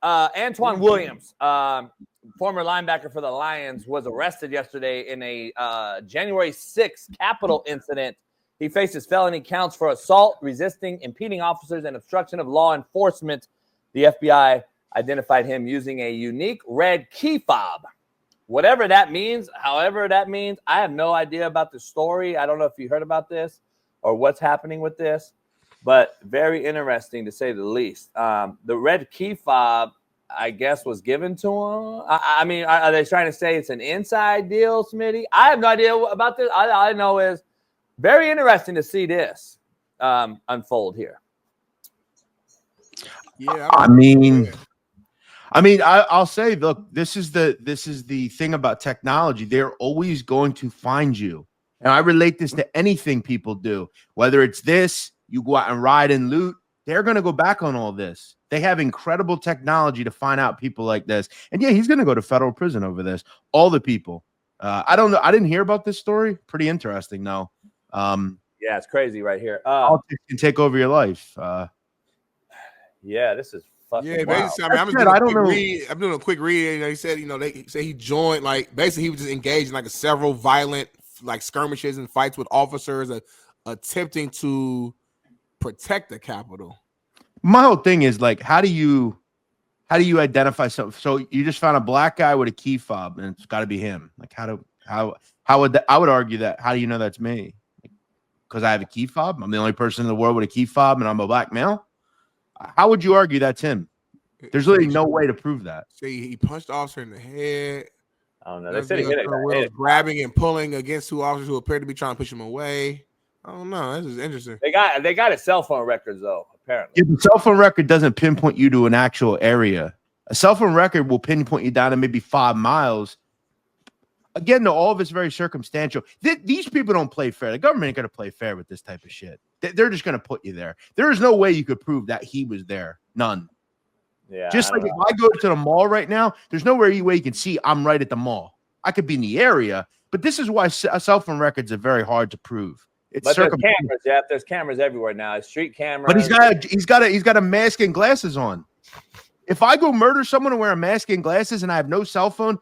Antwione Williams, former linebacker for the Lions, was arrested yesterday in a January 6th Capitol incident. He faces felony counts for assault, resisting, impeding officers, and obstruction of law enforcement. The FBI identified him using a unique red key fob. Whatever that means, however that means, I have no idea about the story. I don't know if you heard about this or what's happening with this, but very interesting to say the least. The red key fob, I guess, was given to him. I mean, are they trying to say it's an inside deal, Smitty? I have no idea about this. All I know is very interesting to see this unfold here. Yeah, I'll say, look, this is the thing about technology. They're always going to find you. And I relate this to anything people do, whether it's this, you go out and ride and loot, they're going to go back on all this. They have incredible technology to find out people like this. And yeah, he's going to go to federal prison over this. All the people. I don't know. I didn't hear about this story. Pretty interesting, though. Yeah, it's crazy right here. Politics can take over your life. Yeah, this is fucking yeah, wild. basically, I'm doing a quick read. He said, they say he joined, like, basically he was just engaged in like several violent like skirmishes and fights with officers, attempting to protect the Capitol. My whole thing is, like, how do you identify something? So you just found a black guy with a key fob, and it's got to be him. Like, how would I would argue that? How do you know that's me? Because I have a key fob. I'm the only person in the world with a key fob, and I'm a black male. How would you argue that's him? There's literally no way to prove that. See, he punched the officer in the head. I don't know. They said he hit it. Grabbing and pulling against two officers who appeared to be trying to push him away. I don't know. This is interesting. They got his cell phone records though. Apparently, yeah, the cell phone record doesn't pinpoint you to an actual area. A cell phone record will pinpoint you down to maybe 5 miles. Again, though, all of it's very circumstantial. These people don't play fair. The government ain't going to play fair with this type of shit. They're just going to put you there. There is no way you could prove that he was there. None. Yeah. Just like if I go to the mall right now, there's nowhere way you can see I'm right at the mall. I could be in the area, but this is why cell phone records are very hard to prove. But there's cameras, Jeff. There's cameras everywhere now. Street cameras. But he's got a mask and glasses on. If I go murder someone and wear a mask and glasses and I have no cell phone,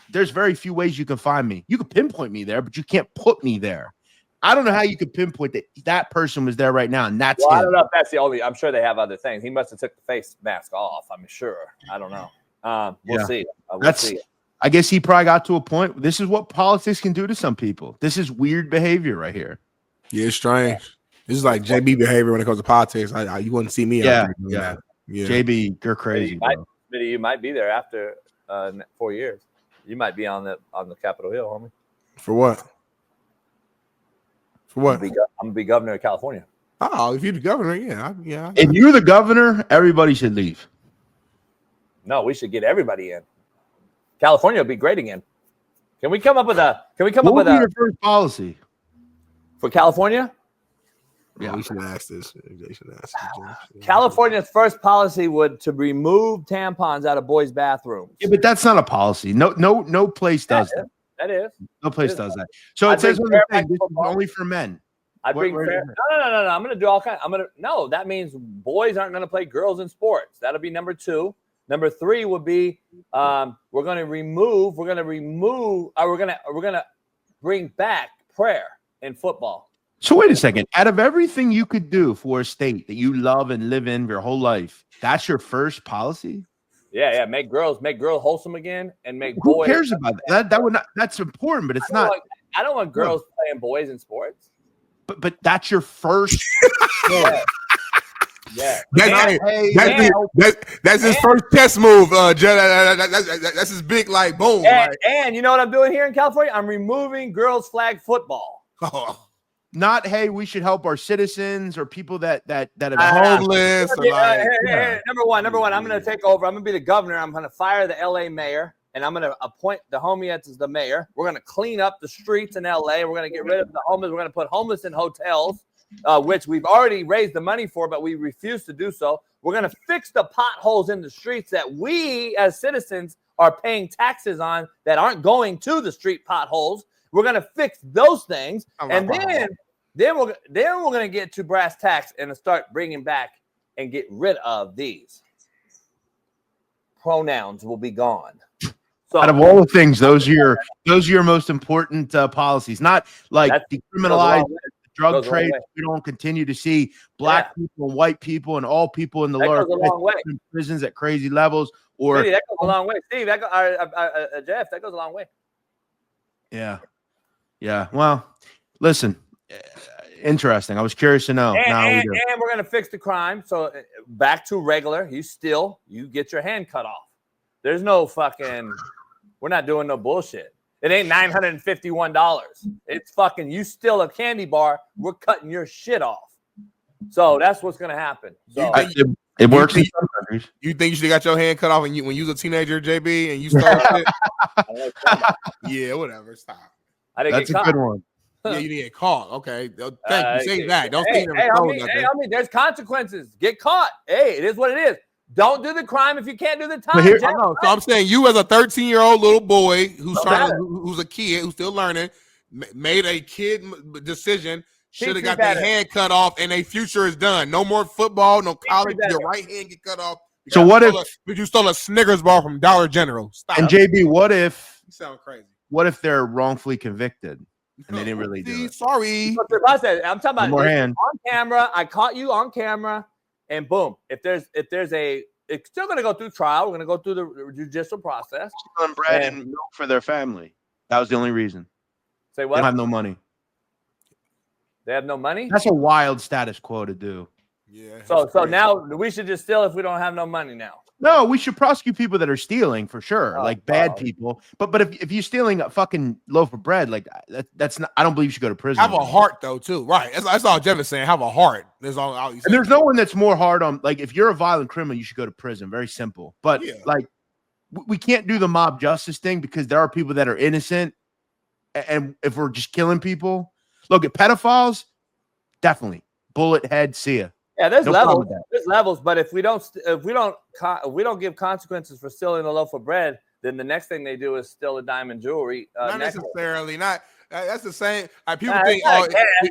there's very few ways you can find me. You can pinpoint me there, but you can't put me there. I don't know how you could pinpoint that person was there right now, and that's him. I don't know if that's the only. I'm sure they have other things. He must have took the face mask off. I'm sure. I don't know. We'll see. We'll see. I guess he probably got to a point. This is what politics can do to some people. This is weird behavior right here. Yeah, it's strange. This is like JB behavior when it comes to politics. You wouldn't see me. Yeah. JB, you're crazy. You might be there after 4 years. You might be on the Capitol Hill, homie. For what? For what? I'm gonna be governor of California. Oh, if you're the governor, yeah. If you're the governor, everybody should leave. No, we should get everybody in. California will be great again. Can we come up with a? What would be your first policy for California? Yeah, we should ask this. California's first policy would to remove tampons out of boys' bathrooms. Yeah, but that's not a policy. No place does that. That is. No place does that. So it says on the thing, this is only for men. I bring fair. No. I'm going to do all kinds. No. That means boys aren't going to play girls in sports. That'll be number 2. Number 3 would be we're going to bring back prayer in football. So wait a second. Out of everything you could do for a state that you love and live in your whole life, that's your first policy? Yeah. Make girls wholesome again, and make boys. Who cares about that? That would not. That's important, but it's not. I don't want girls playing boys in sports. But that's your first. Yeah. That's his first chess move. That's his big boom. And you know what I'm doing here in California? I'm removing girls flag football. Not, hey, we should help our citizens or people that have homeless. Number one, I'm going to take over. I'm going to be the governor. I'm going to fire the LA mayor, and I'm going to appoint the homie as the mayor. We're going to clean up the streets in LA. We're going to get rid of the homeless. We're going to put homeless in hotels, which we've already raised the money for, but we refuse to do so. We're going to fix the potholes in the streets that we as citizens are paying taxes on that aren't going to the street potholes. We're going to fix those things, and then we're going to get to brass tacks and start bringing back and get rid of these. pronouns will be gone. So, out of all the things, those are your most important policies. Not like decriminalize drug trade. We don't continue to see black people and white people and all people in the lower prisons at crazy levels. Or Smitty, that goes a long way. Steve, that Jeff, that goes a long way. Yeah. Well, listen, interesting. I was curious to know. And we're gonna fix the crime. So back to regular. You get your hand cut off. There's no fucking. We're not doing no bullshit. It ain't $951. It's fucking. You steal a candy bar. We're cutting your shit off. So that's what's gonna happen. So it works in some countries. You think you should have got your hand cut off when you was a teenager, JB, and you stole shit? Yeah, whatever. Stop. I didn't That's get caught. A good one. Yeah, you didn't get caught. Okay, thank you. Say that. Don't say that. There's consequences. Get caught. Hey, it is what it is. Don't do the crime if you can't do the time. So I'm saying you as a 13-year-old little boy who's a kid who's still learning, made a kid decision. Should have got their hand cut off, and their future is done. No more football, no college. Your right hand get cut off. So what if you stole a Snickers bar from Dollar General? Stop. And JB, what if you sound crazy? What if they're wrongfully convicted and they didn't really do it? Sorry, I'm talking about on camera. I caught you on camera, and boom. If there's it's still going to go through trial. We're going to go through the judicial process. Stealing bread and milk for their family. That was the only reason. Say what? They don't have no money. They have no money? That's a wild status quo to do. Yeah. So now we should just steal if we don't have no money now. No, we should prosecute people that are stealing for sure, like bad people. But if you're stealing a fucking loaf of bread, like that's not. I don't believe you should go to prison. Have a heart though, too. Right. That's all Jeff is saying. Have a heart. There's no one that's more hard on. Like if you're a violent criminal, you should go to prison. Very simple. But like we can't do the mob justice thing because there are people that are innocent, and if we're just killing people. Look at pedophiles, definitely bullet head. See ya. Yeah, there's levels. There's levels, but if we don't give consequences for stealing a loaf of bread, then the next thing they do is steal a diamond jewelry. Not necessarily. Not that's the same. People think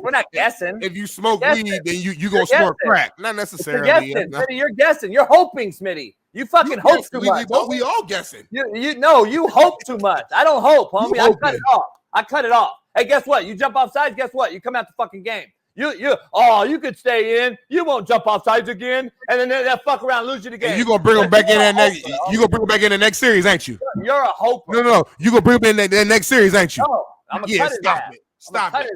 we're not guessing. If you smoke weed, then you gonna snort crack. Not necessarily. Smitty, you're guessing. You're hoping, Smitty. You fucking hope too much. We all guessing. You hope too much. I don't hope, homie. I cut it off. Hey, guess what? You jump off sides. Guess what? You come out the fucking game. You could stay in. You won't jump off sides again, and then that fuck around lose you the game. You gonna bring them back in that next? You gonna bring them back in the next series, ain't you? You're a hoper. No. You gonna bring them in that next series, ain't you? No, I'm gonna cut it. Stop it.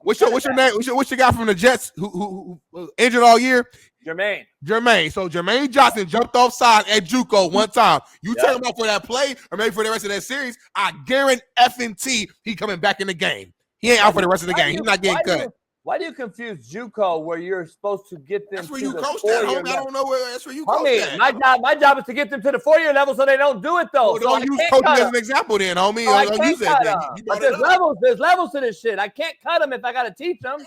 What's your name? What's your guy from the Jets who injured all year? Jermaine. So Jermaine Johnson jumped off side at JUCO one time. You turn him off for that play, or maybe for the rest of that series. I guarantee he coming back in the game. He ain't out for the rest of the game. He's not getting cut. Why do you confuse JUCO where you're supposed to get them? That's where you coach that, homie. I don't know where. That's where you coach that. My job is to get them to the 4-year level so they don't do it though. Well, don't use coaching as an example, then, homie. There's levels to this shit. I can't cut them if I got to teach them.